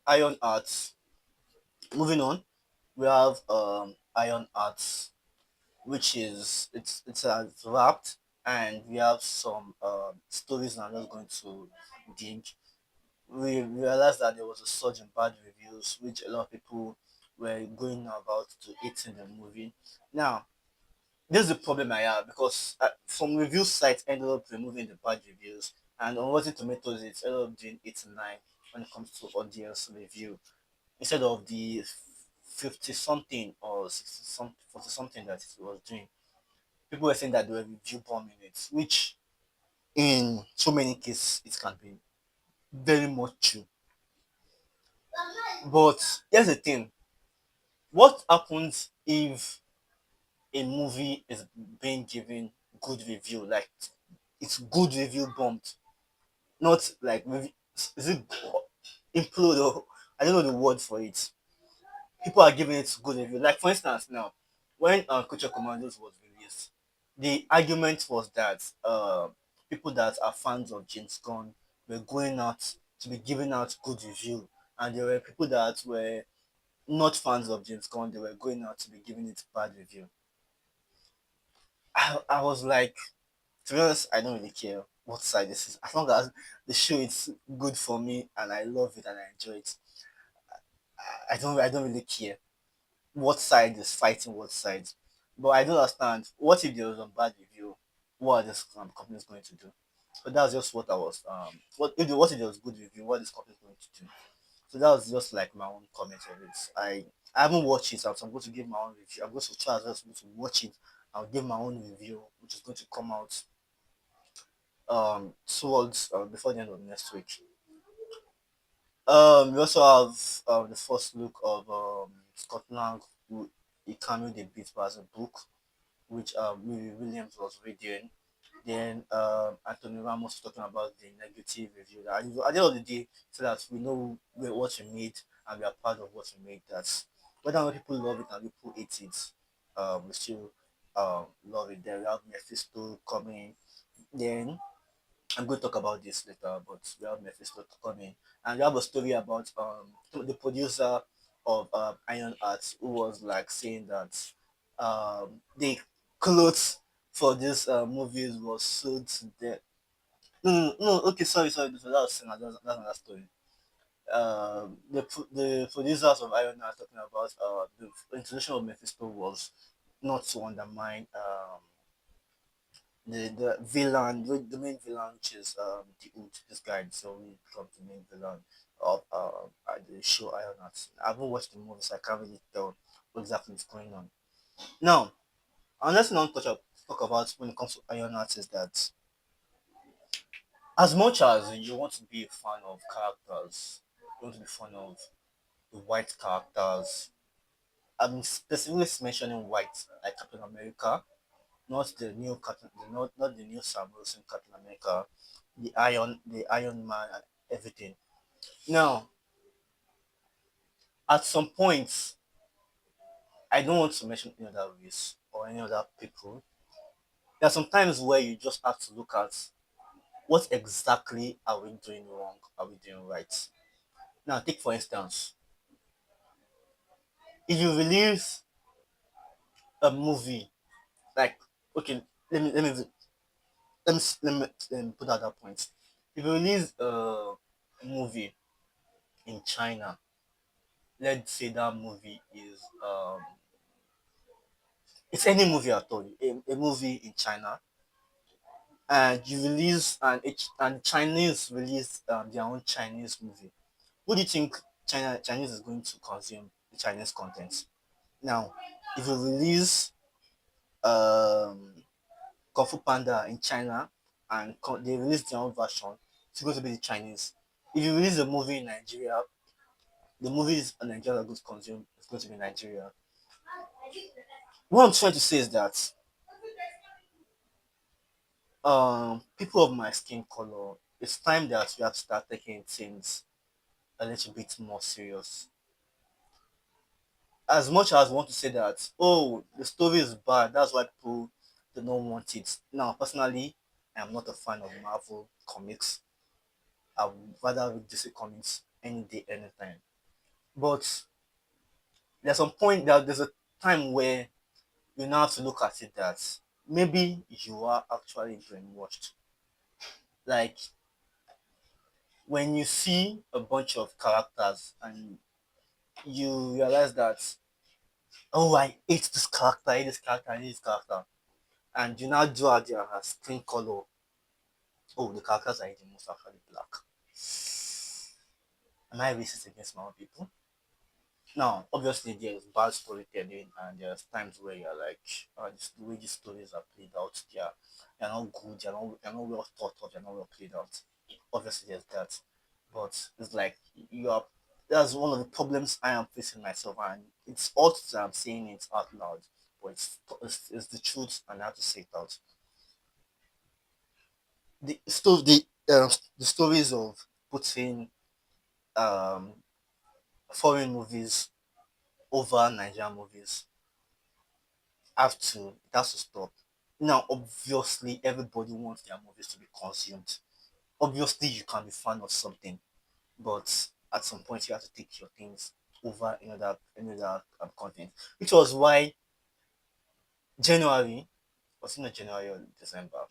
Iron Arts. Moving on, we have Iron Arts, which is it's wrapped, and we have some stories I'm not going to dig. We realized that there was a surge in bad reviews, which a lot of people were going about to eating the movie. Now, this is the problem I have because some review sites ended up removing the bad reviews, and on Rotten Tomatoes, it ended up doing 89 when it comes to audience review instead of the 50 something or 60 something, 40 something that it was doing. People were saying that they were review bombing it, which in so many cases it can be very much true. But here's the thing: what happens if a movie is being given good review, like it's good review bombed, not like maybe is it implode or I don't know the word for it. People are giving it good review. Like for instance, now when Culture Commandos was released, the argument was that people that are fans of James Gunn were going out to be giving out good review, and there were people that were not fans of James Gunn. They were going out to be giving it bad review. I was like, to be honest, I don't really care what side this is. As long as the show is good for me and I love it and I enjoy it, I don't really care what side is fighting what side. But I don't understand. What if there was a bad review? What are these companies going to do? So that's just what I was what if there was good review? What is companies going to do? So that was just like my own comment on it. I haven't watched it, so I'm going to give my own review. I'm going to try as well to watch it. I'll give my own review, which is going to come out towards before the end of next week. We also have the first look of Scotland, who he cameoed a bit as a book, which Williams was reading. Then Anthony Ramos was talking about the negative review. That at the end of the day, so that we know what we made and we are proud of what we made. That's whether or not people love it and people hate it, we still love it. Then we have Mephisto coming. Then I'm going to talk about this later, but we have Mephisto coming, and we have a story about the producer of Iron Heart who was like saying that the clothes for this movies was sold to them. No, okay, sorry, that was that's another story. The producers of Iron Heart talking about the introduction of Mephisto was not to undermine the villain, the main villain, which is the Ood, this guy, so he becomes the main villain of the show Ironheart. I haven't watched the movie, so I can't really tell what exactly is going on. Now, another thing I want to talk about when it comes to Ironheart is that as much as you want to be a fan of characters, you want to be fan of the white characters. I'm specifically mentioning white, like Captain America, not the new Captain, not the new Sam Wilson Captain America, the Iron Man, and everything. Now, at some point, I don't want to mention any other race or any other people. There are some times where you just have to look at what exactly are we doing wrong, are we doing right. Now, take for instance, if you release a movie like, okay, let me put out that point. If you release a movie in China, let's say that movie is it's any movie at all, a movie in China, and you release and Chinese release their own Chinese movie. Who do you think Chinese is going to consume the Chinese content? Now, if you release um Kung Fu Panda in China and they release their own version, it's going to be the Chinese. If you release a movie in Nigeria, the movies in Nigeria are going to consume is going to be Nigeria. What I'm trying to say is that people of my skin color, it's time that we have to start taking things a little bit more serious. As much as I want to say that, oh, the story is bad, that's why people do not want it. Now, personally, I am not a fan of Marvel comics. I would rather read DC comics any day, anytime. But there's some point that there's a time where you now have to look at it that maybe you are actually brainwashed. Like when you see a bunch of characters and you realize that, oh, I hate this character, I hate this character, I hate this character, and you now draw their screen color. Oh, the characters I hate the most are actually black. Am I racist against my own people? Now, obviously, there's bad storytelling, and there's times where you're like, the way these stories are played out, they're not good, they're not well thought of, they're not well played out. Obviously, there's that, but it's like you are. That's one of the problems I am facing myself, and it's odd that I'm saying it out loud, but it's the truth, and I have to say it out. The stories of putting um foreign movies over Nigerian movies it has to stop. Now, obviously, everybody wants their movies to be consumed. Obviously, you can be fan of something, but at some point, you have to take your things over another content. Which was why January, was it not January or December,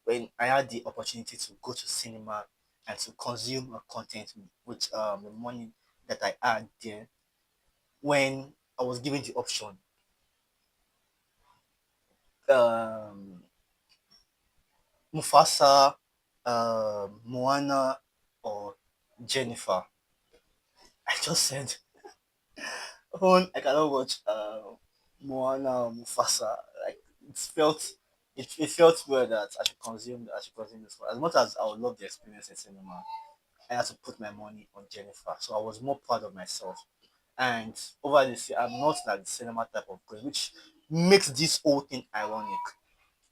when I had the opportunity to go to cinema and to consume a content with the money that I had there, when I was given the option, um, Mufasa, Moana, or Jennifer. I just said, oh, I cannot watch Moana or Mufasa. Like it felt weird that I should consume this one. As much as I would love the experience in cinema, I had to put my money on Jennifer. So I was more proud of myself. And over this year, I'm not like the cinema type of person, which makes this whole thing ironic.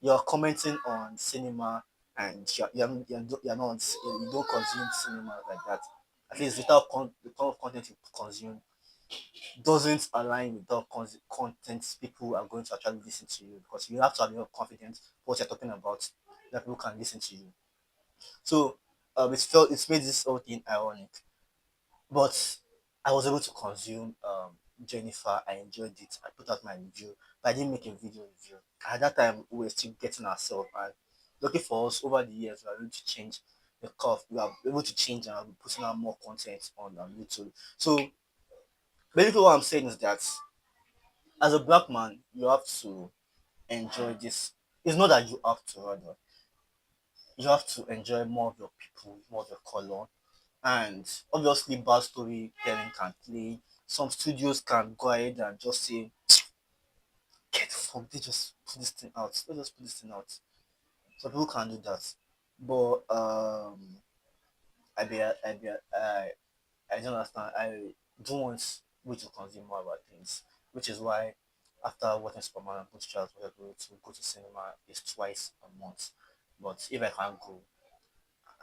You're commenting on cinema and you're not you don't consume cinema like that. At least the kind of content you consume doesn't align with the content people are going to actually listen to you, because you have to have your confidence what you're talking about that people can listen to you. So it's made this whole thing ironic. But I was able to consume Jennifer. I enjoyed it. I put out my review, but I didn't make a video review. At that time, we were still getting ourselves. And lucky for us, over the years, we are able to change the curve. We are able to change and we're putting out more content on YouTube. So basically, what I'm saying is that as a black man, you have to enjoy this. It's not that you have to, rather, you have to enjoy more of your people, more of your color. And obviously, bad storytelling can play. Some studios can go ahead and just say, get from they just put this thing out. Let's just put this thing out. So people can do that. But I don't understand. I don't want we to consume more about things, which is why after watching Superman and Bootstraps, we're able to go to cinema is twice a month. But if I can't go,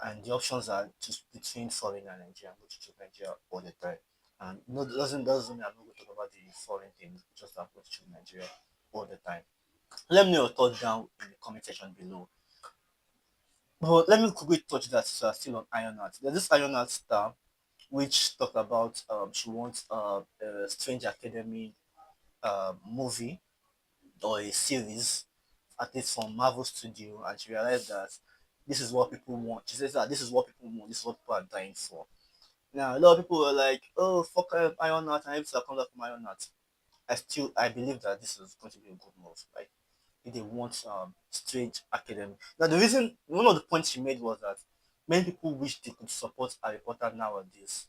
and the options are just between foreign and Nigeria, go to choose Nigeria all the time. And no, doesn't mean I'm not going to talk about the foreign things, just I'm going to choose Nigeria all the time. Let me know your thoughts down in the comment section below. But let me quickly touch that still on Ironheart. There's this Ironheart star which talked about she wants a Strange Academy movie or a series, at least from Marvel Studio, and she realized that this is what people want. She says that this is what people want, this is what people are dying for. Now a lot of people were like, oh fuck Ironheart, and everything that comes out from Ironheart. I believe that this is going to be a good move. Like if they want Strange Academy. Now the reason one of the points she made was that many people wish they could support Harry Potter nowadays.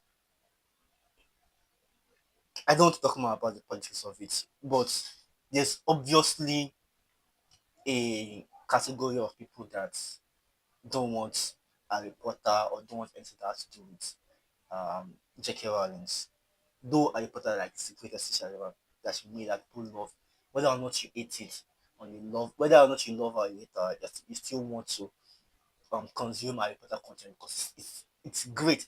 I don't want to talk more about the politics of it, but there's obviously a category of people that don't want Harry Potter or don't want anything that has to do with J.K. Rowling's. Though Harry Potter like is the greatest teacher ever that she made that people love, whether or not you hate it or you love, whether or not you love her or you hate her, that you still want to consume Harry Potter content because it's great.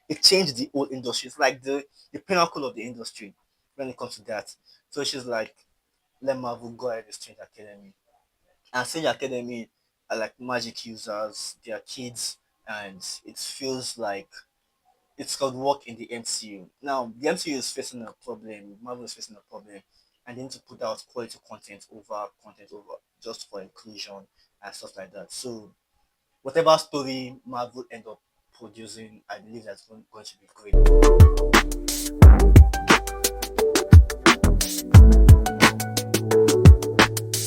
It changed the whole industry. It's like the pinnacle of the industry when it comes to that. So she's like, let Marvel go ahead with Strange Academy. And Strange Academy are like magic users, they are kids, and it feels like it's called work in the MCU. Now the MCU is facing a problem. Marvel is facing a problem, and they need to put out quality content over just for inclusion and stuff like that. So whatever story Marvel end up producing, I believe that's going to be great.